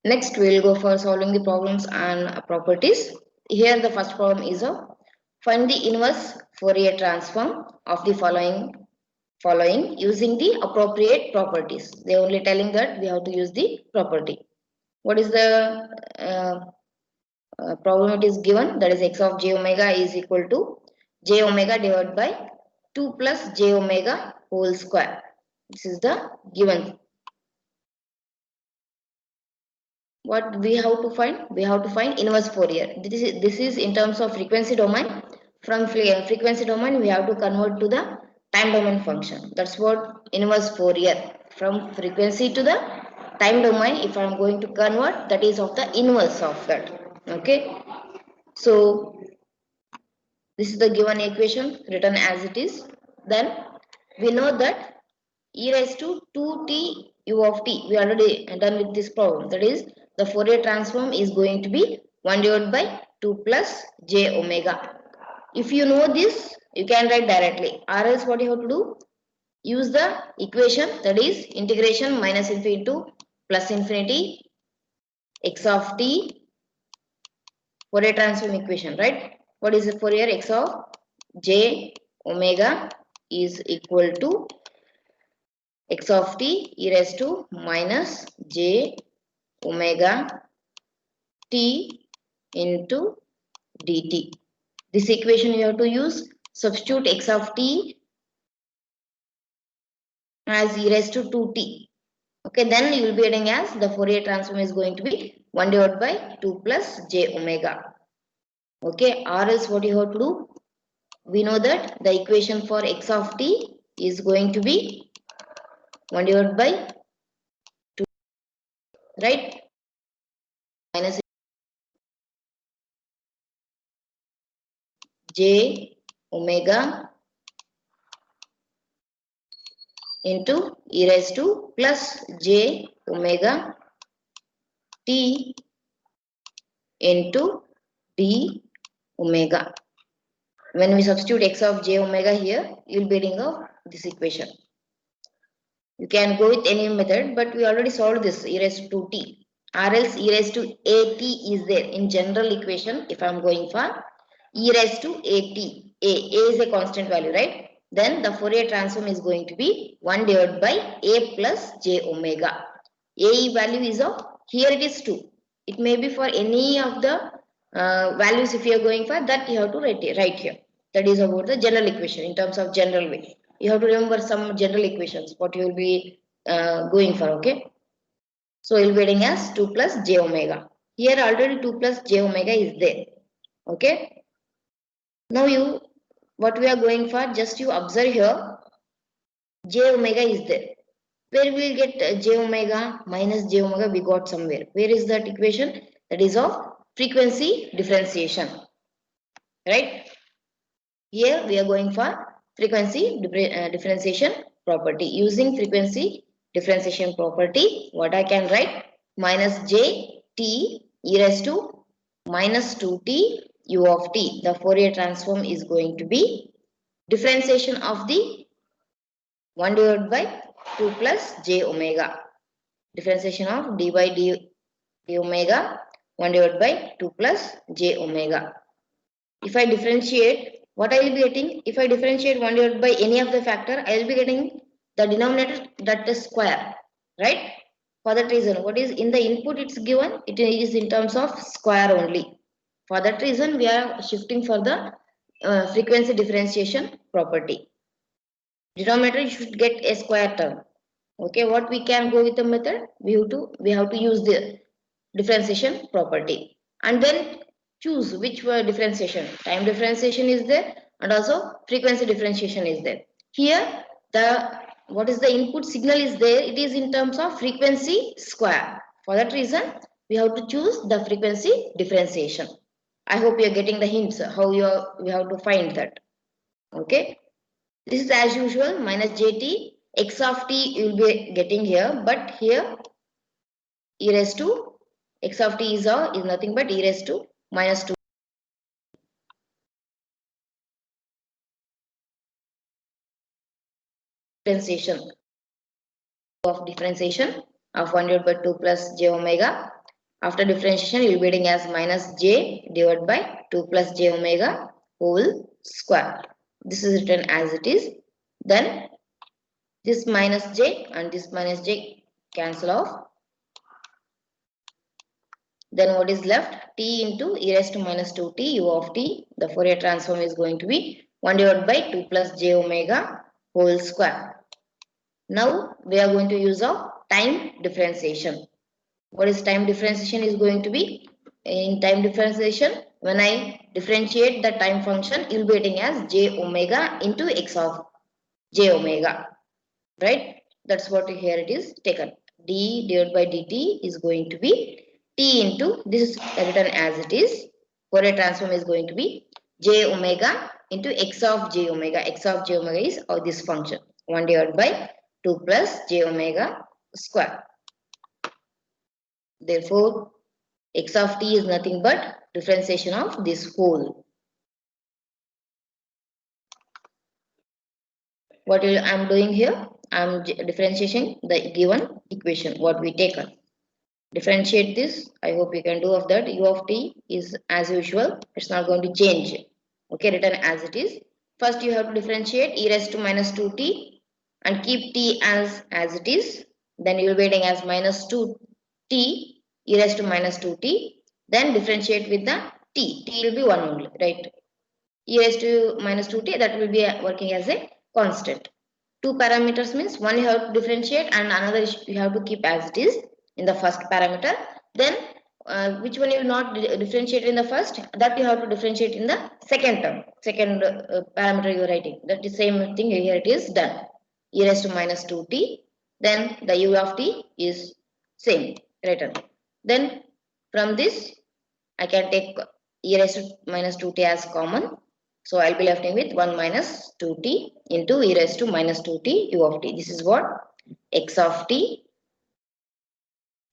Next, we will go for solving the problems and properties. Here, the first problem is find the inverse Fourier transform of the following using the appropriate properties. They are only telling that we have to use the property. What is the problem it is given? That is x of j omega is equal to j omega divided by 2 plus j omega whole square. This is the given. What we have to find? We have to find inverse Fourier. This is in terms of frequency domain. From frequency domain, we have to convert to the time domain function. That's what inverse Fourier. From frequency to the time domain, if I am going to convert, that is of the inverse of that. Okay. So this is the given equation written as it is. Then we know that e raised to 2t u of t. We already done with this problem. That is, the Fourier transform is going to be 1 divided by 2 plus j omega. If you know this, you can write directly. Or else what you have to do? Use the equation, that is integration minus infinity to plus infinity x of t Fourier transform equation, right? What is the Fourier? X of j omega is equal to x of t e raised to minus j omega t into dt. This equation you have to use. Substitute x of t as e raised to 2t. Okay, then you will be getting as the Fourier transform is going to be 1 divided by 2 plus j omega. Okay, or else what you have to do? We know that the equation for x of t is going to be 1 divided by 2, right? Minus j omega into e raised to plus j omega t into d omega. When we substitute x of j omega here, you will be getting this equation. You can go with any method, but we already solved this e raised to t. Or else e raised to at is there in general equation. If I am going for e raised to at, a is a constant value, right? Then the Fourier transform is going to be 1 divided by a plus j omega. A value is of, here it is 2. It may be for any of the values if you are going for that, you have to write here. That is about the general equation in terms of general way. You have to remember some general equations, what you will be going for, okay? So you will be getting as 2 plus j omega. Here already 2 plus j omega is there, okay? Now what we are going for, just you observe here, j omega is there. Where we will get j omega minus j omega, we got somewhere. Where is that equation? That is of frequency differentiation, right? Here we are going for frequency differentiation property. Using frequency differentiation property, what I can write? Minus j t e raised to minus 2t u of t. The Fourier transform is going to be differentiation of the 1 divided by 2 plus j omega. Differentiation of d by d omega 1 divided by 2 plus j omega. If I differentiate, what I will be getting? If I differentiate 1 divided by any of the factor, I will be getting the denominator, that is square, right? For that reason, what is in the input it's given, it is in terms of square only. For that reason, we are shifting for the frequency differentiation property. Denominator you should get a square term. Okay, what we can go with the method? We have to use the differentiation property and then choose which differentiation. Time differentiation is there and also frequency differentiation is there. Here the what is the input signal is there, it is in terms of frequency square. For that reason we have to choose the frequency differentiation. I hope you are getting the hints how we have to find that. Okay, this is as usual minus jt x of t you will be getting here, but here e raised to x of t is nothing but e raised to minus 2 differentiation of 1 divided by 2 plus j omega After differentiation, you will be getting as minus j divided by 2 plus j omega whole square. This is written as it is. Then this minus j and this minus j cancel off. Then what is left? T into e raised to minus 2t u of t. The Fourier transform is going to be 1 divided by 2 plus j omega whole square. Now we are going to use our time differentiation. What is time differentiation is going to be? In time differentiation, when I differentiate the time function, you will be getting as j omega into x of j omega. Right? That's what here it is taken. D divided by dt is going to be t into, this is written as it is. Fourier transform is going to be j omega into x of j omega. X of j omega is of this function 1 divided by 2 plus j omega square. Therefore, x of t is nothing but differentiation of this whole. What I am doing here? I am differentiating the given equation what we taken. Differentiate this. I hope you can do of that. U of t is as usual. It's not going to change. Okay, written as it is. First you have to differentiate e raised to minus 2t and keep t as it is. Then you will be getting as minus 2t e raised to minus 2t. Then differentiate with the t. T will be 1 only, right? E raised to minus 2t, that will be working as a constant. Two parameters means one you have to differentiate and another you have to keep as it is in the first parameter. Then which one you will not differentiate in the first, that you have to differentiate in the second term, second parameter you are writing. That is same thing here, it is done. E raised to minus 2t, then the u of t is same written. Then from this I can take e raised to minus 2t as common. So I'll be left with 1 minus 2t into e raised to minus 2t u of t. This is what? X of t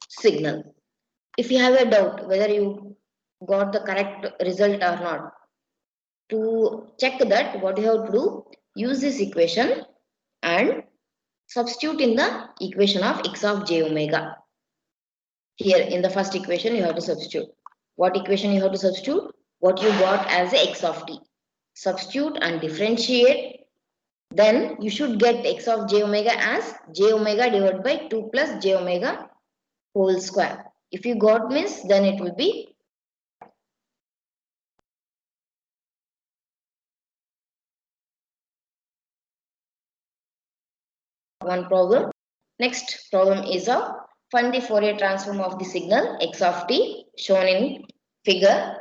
signal. If you have a doubt whether you got the correct result or not, to check that, what you have to do, use this equation and substitute in the equation of x of j omega. Here in the first equation you have to substitute. What equation you have to substitute? What you got as a x of t. Substitute and differentiate. Then you should get x of j omega as j omega divided by 2 plus j omega whole square. If you got means, then it will be one problem. Next problem is a find the Fourier transform of the signal x of t shown in figure.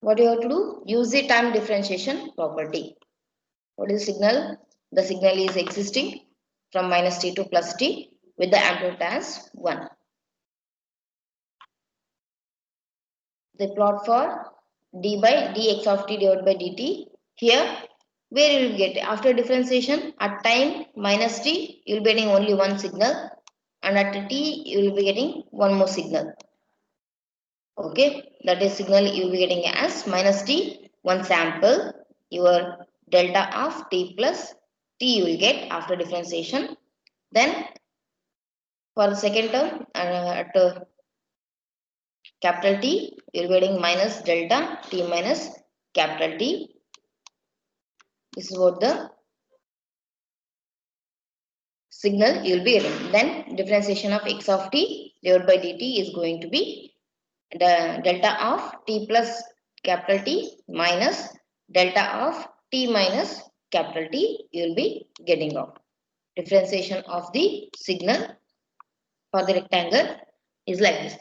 What you have to do? Use the time differentiation property. What is the signal? The signal is existing from minus t to plus t with the amplitude as 1. The plot for d by dx of t divided by dt. Here, where you will get after differentiation at time minus t, you will be getting only one signal, and at t you will be getting one more signal. Okay, that is signal you will be getting as minus t, one sample. Your delta of t plus t you will get after differentiation. Then for the second term at capital T, you will be getting minus delta t minus capital T. This is what the signal you will be getting. Then differentiation of x of t divided by dt is going to be the delta of t plus capital T minus delta of t minus capital T you will be getting off. Differentiation of the signal for the rectangle is like this.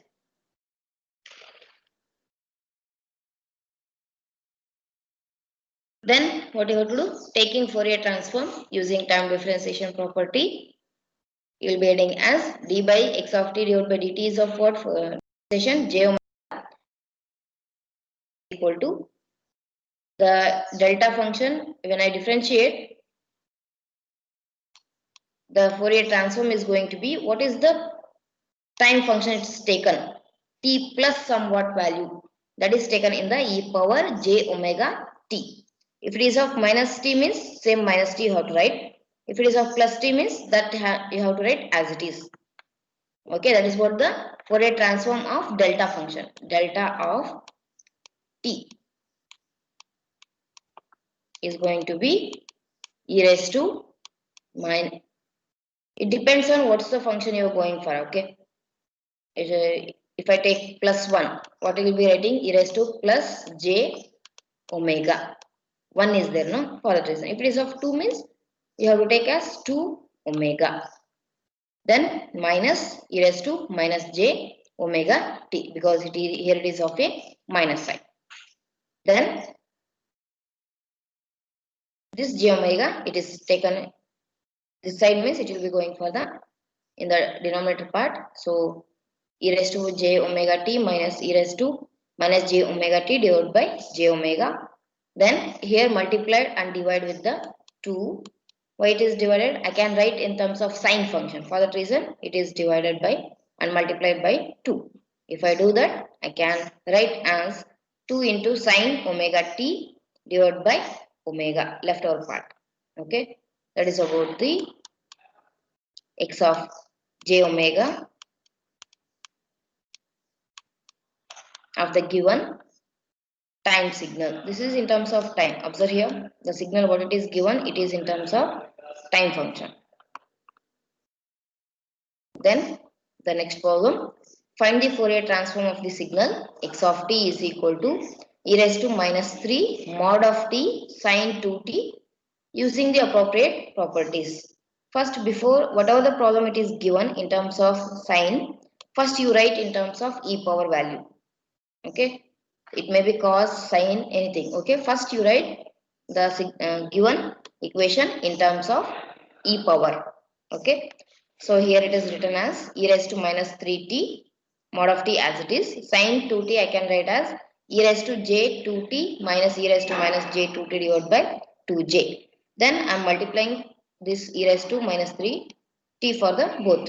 Then what you have to do? Taking Fourier transform using time differentiation property, you will be getting as d by x of t divided by dt is of what? Differentiation j omega equal to the delta function. When I differentiate, the Fourier transform is going to be, what is the time function it's taken? T plus somewhat value that is taken in the e power j omega t. If it is of minus t means same minus t you have to write. If it is of plus t means that you have to write as it is. Okay, that is what the Fourier transform of delta function. Delta of t is going to be e raised to minus. It depends on what's the function you're going for. Okay, if I take plus 1, what will be writing? E raised to plus j omega. 1 is there, no? For that reason. If it is of 2 means you have to take as 2 omega. Then minus e raised to minus j omega t, because here it is of a minus sign. Then this j omega, it is taken this side means it will be going for the in the denominator part. So e raised to j omega t minus e raised to minus j omega t divided by j omega. Then here multiplied and divide with the 2. Why it is divided? I can write in terms of sine function. For that reason, it is divided by and multiplied by 2. If I do that, I can write as 2 into sine omega t divided by omega, leftover part. Okay, that is about the x of j omega of the given time signal. This is in terms of time. Observe here, the signal what it is given, it is in terms of time function. Then the next problem, find the Fourier transform of the signal x of t is equal to e raised to minus 3 mod of t sine 2t using the appropriate properties. First, before whatever the problem it is given in terms of sine, first you write in terms of e power value. Okay, it may be cos, sine, anything. Okay, first you write the given equation in terms of e power. Okay, so here it is written as e raised to minus 3t mod of t as it is. Sine 2t I can write as e raised to j 2t minus e raised to minus j 2t divided by 2j. Then I am multiplying this e raised to minus 3t for the both.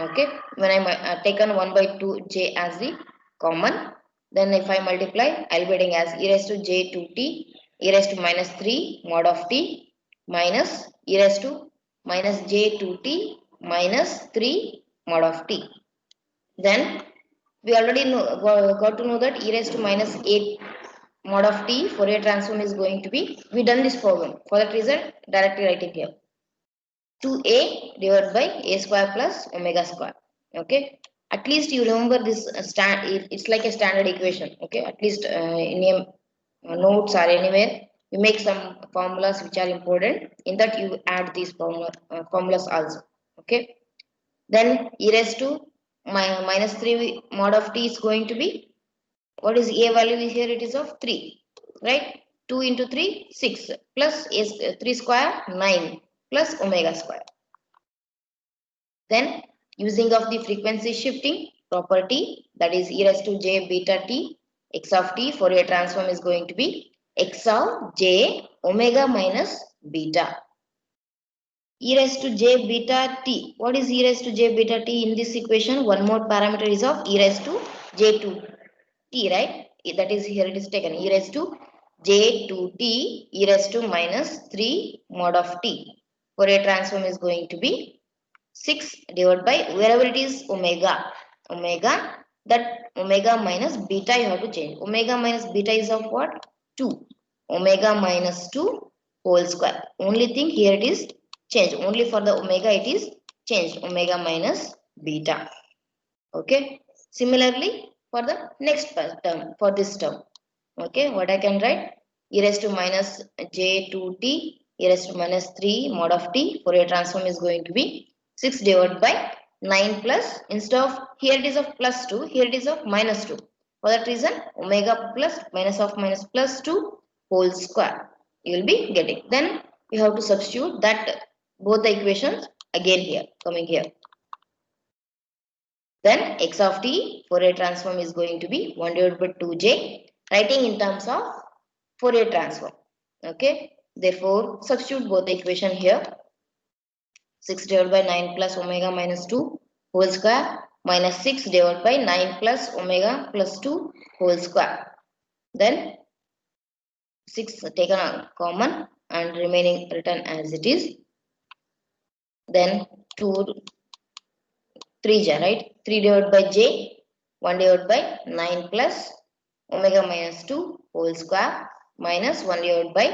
Okay, when I taken 1 by 2j as the common, then if I multiply, I'll be getting as e raised to j 2t, e raised to minus 3 mod of t minus e raised to minus j 2t minus 3 mod of t. Then we already got to know that e raised to minus 8 mod of t Fourier transform is going to be, we done this problem. For that reason, directly writing here. 2a divided by a square plus omega square. Okay, at least you remember this it's like a standard equation. Okay, at least in your notes or anywhere you make some formulas which are important. In that you add these formulas also. Okay, then e raised to minus 3 mod of t is going to be, what is a value is here? It is of 3, right? 2 into 3 6 plus is 3 square 9 plus omega square. Then using of the frequency shifting property, that is e raised to j beta t x of t Fourier transform is going to be x of j omega minus beta. E raised to j beta t. What is e raised to j beta t in this equation? One more parameter is of e raised to j2 t, right? That is here it is taken e raised to j2t e raised to minus 3 mod of t. Fourier transform is going to be 6 divided by wherever it is omega, that omega minus beta you have to change. Omega minus beta is of what? 2. Omega minus 2 whole square. Only thing here it is changed. Only for the omega it is changed. Omega minus beta. Okay. Similarly for the next term, for this term. Okay. What I can write? E raised to minus j2t e raised to minus 3 mod of t Fourier transform is going to be 6 divided by 9 plus, instead of here it is of plus 2, here it is of minus 2. For that reason, omega plus minus of minus plus 2 whole square you will be getting. Then you have to substitute that both the equations again here, coming here. Then x of t Fourier transform is going to be 1 divided by 2j, writing in terms of Fourier transform. Okay. Therefore, substitute both the equation here. 6 divided by 9 plus omega minus 2 whole square minus 6 divided by 9 plus omega plus 2 whole square. Then 6 taken on common and remaining written as it is. Then 2 3 j, right? 3 divided by j, 1 divided by 9 plus omega minus 2 whole square minus 1 divided by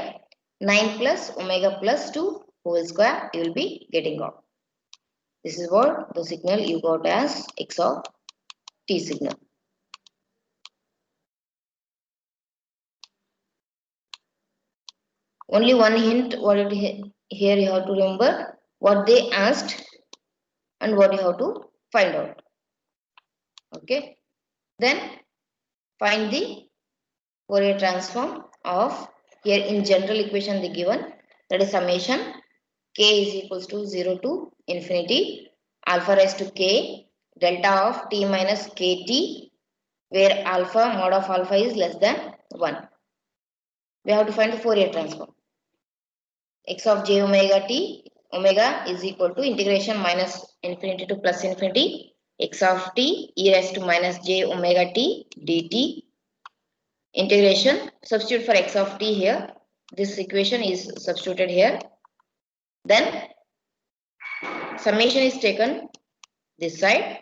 9 plus omega plus 2 whole square you will be getting out. This is what the signal you got as x of t signal. Only one hint, what it here you have to remember what they asked and what you have to find out. Okay. Then find the Fourier transform of, here in general equation they given, that is summation k is equals to 0 to infinity alpha raised to k delta of t minus kt, where alpha mod of alpha is less than 1. We have to find the Fourier transform. X of j omega t, omega is equal to integration minus infinity to plus infinity x of t e raised to minus j omega t dt. Integration, substitute for x of t here, this equation is substituted here. Then summation is taken this side,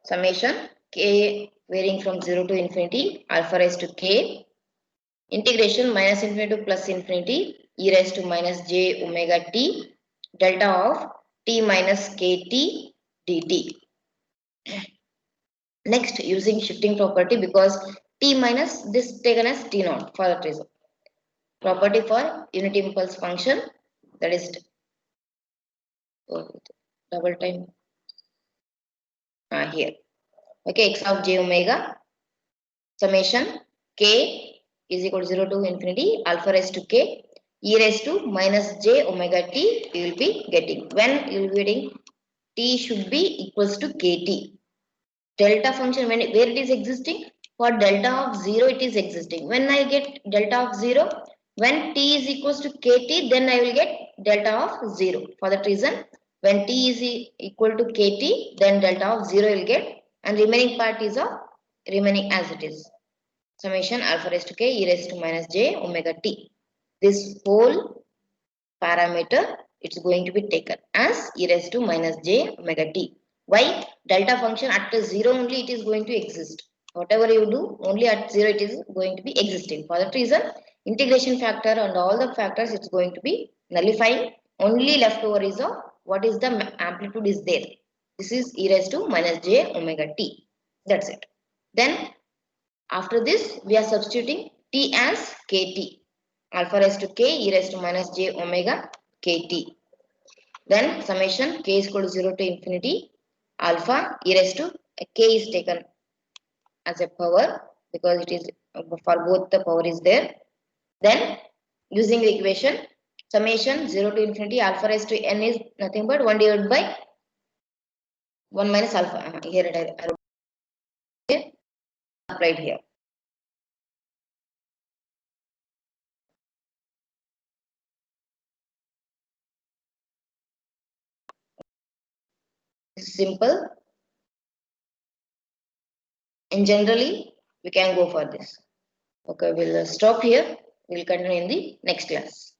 summation k varying from 0 to infinity alpha raised to k, integration minus infinity to plus infinity e raised to minus j omega t delta of t minus kt dt. Next, using shifting property, because t minus this taken as t naught for that reason. Property for unit impulse function, that is double time here. Okay, x of j omega summation k is equal to 0 to infinity alpha raised to k e raised to minus j omega t you will be getting. When you will be getting t should be equals to kt. Delta function, when where it is existing, for delta of 0 it is existing. When I get delta of 0, when t is equals to kt, then I will get delta of 0. For that reason, when t is equal to kt, then delta of 0 will get, and remaining part is of remaining as it is. Summation alpha raised to k e raised to minus j omega t. This whole parameter, it's going to be taken as e raised to minus j omega t. Why? Delta function at 0 only it is going to exist. Whatever you do, only at 0 it is going to be existing. For that reason, integration factor and all the factors it's going to be nullifying. Only left over is of what is the amplitude is there. This is e raised to minus j omega t. That's it. Then after this, we are substituting t as kt. Alpha raised to k e raised to minus j omega kt. Then summation k is equal to 0 to infinity alpha e raised to k is taken as a power because it is for both the power is there. Then using the equation summation 0 to infinity alpha raised to n is nothing but 1 divided by 1 minus alpha. Here it I wrote applied here. It's simple. And generally, we can go for this. Okay, we'll stop here. We'll continue in the next class.